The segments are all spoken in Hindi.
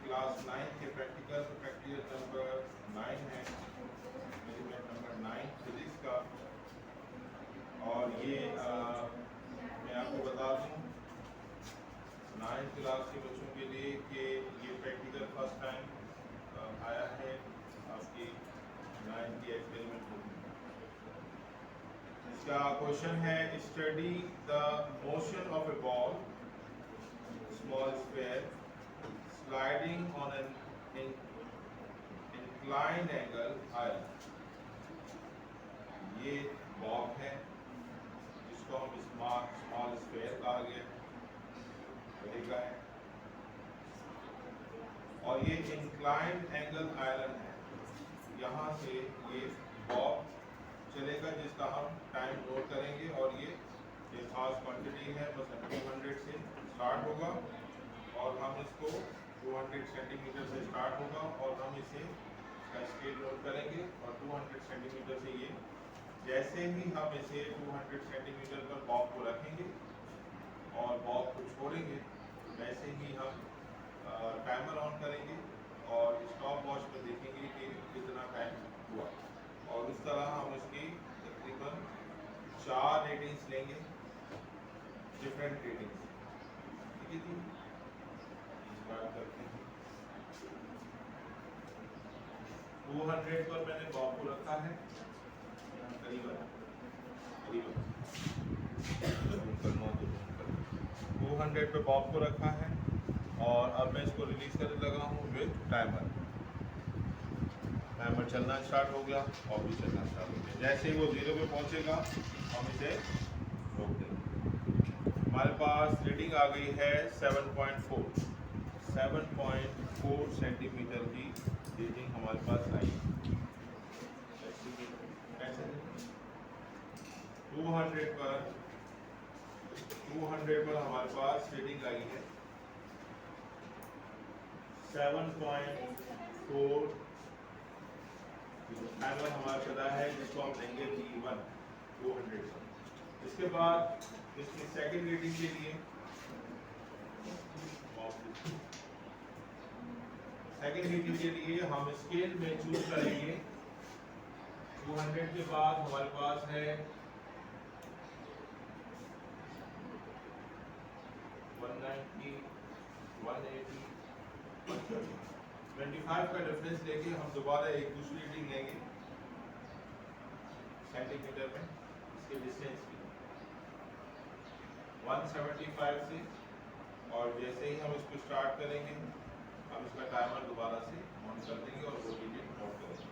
क्लास 9 के प्रैक्टिकल नंबर 9 है, एलिमेंट नंबर 9 फिजिक्स का। और ये मैं आपको बता दूं 9th क्लास के बच्चों के लिए कि ये प्रैक्टिकल फर्स्ट टाइम आया है आपकी 9th की एक्सपेरिमेंट बुक में। इसका क्वेश्चन है study the motion of A ball small square sliding on an inclined angle iron। ये बॉल है जिसको हम स्मॉल स्क्वायर कहा गया है और ये इंक्लाइंड एंगल आयरन है। यहाँ से ये बॉल चलेगा जिसका हम टाइम नोट करेंगे और ये खास क्वांटिटी है, बस 200 से स्टार्ट होगा और हम इसको 200 सेंटीमीटर से स्टार्ट होगा और हम इसे स्केल नोट करेंगे और 200 सेंटीमीटर से ये जैसे ही हम इसे 200 सेंटीमीटर पर बॉब को रखेंगे और बॉब को छोड़ेंगे वैसे ही हम टाइमर ऑन करेंगे और स्टॉप वॉच में देखेंगे कि कितना टाइम हुआ और इस तरह हम इसकी तकरीबन 4 रेटिंग्स लेंगे, डिफरेंट रेटिंग्स। ठीक है जी, स्टार्ट करते हैं। 200 पर मैंने बॉब को रखा है करीबन 200 पे बॉब को रखा है और अब मैं इसको रिलीज करने लगा हूँ विद टाइमर। टाइमर चलना स्टार्ट हो गया और भी चलना स्टार्ट हो गया। जैसे ही वो 0 पे पहुंचेगा हम इसे रोक देंगे। हमारे पास रीडिंग आ गई है 7.4 सेंटीमीटर की रीडिंग हमारे पास आई। 200 पर हमारे पास रीडिंग आई है 7.4। टाइमर हमारा पता है जिसको हम लेंगे T1 200 पर। इसके बाद इसकी सेकंड रीडिंग के लिए हम स्केल में चूज करेंगे 200 के बाद हमारे पास है 190, 180, 25 का डिफरेंस लेके हम दोबारा एक दूसरी रीडिंग लेंगे सेंटीमीटर में इसके डिस्टेंस की 175 से और जैसे ही हम इसको स्टार्ट करेंगे हम इसका टाइमर दोबारा से ऑन कर देंगे और वो रीडिंग नोट करेंगे।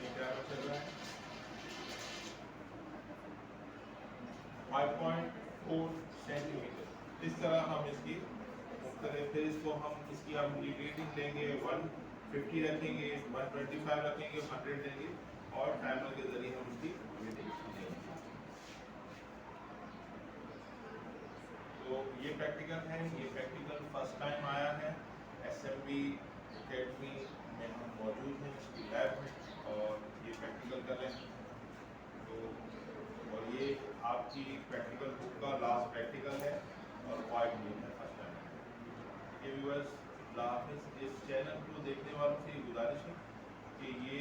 ये टाइमर चल रहा है 5.4 सेंटीमीटर। इस तरह हम इसकी फिर इसको हम इसकी हम रीडिंग लेंगे 150 रखेंगे, 125 रखेंगे, 100 लेंगे और टाइमर के जरिए हम उसकी रीडिंग लेंगे। तो ये प्रैक्टिकल है, ये प्रैक्टिकल फर्स्ट टाइम आया है SMB अकेडमी में हम मौजूद हैं इसकी लैब में और ये प्रैक्टिकल कर रहे हैं। तो और ये आपकी प्रैक्टिकल बुक का लास्ट प्रैक्टिकल है और 5 दिन है फर्स्ट टाइम। ये व्यूअर्स इस चैनल को देखने वालों से गुजारिश है कि ये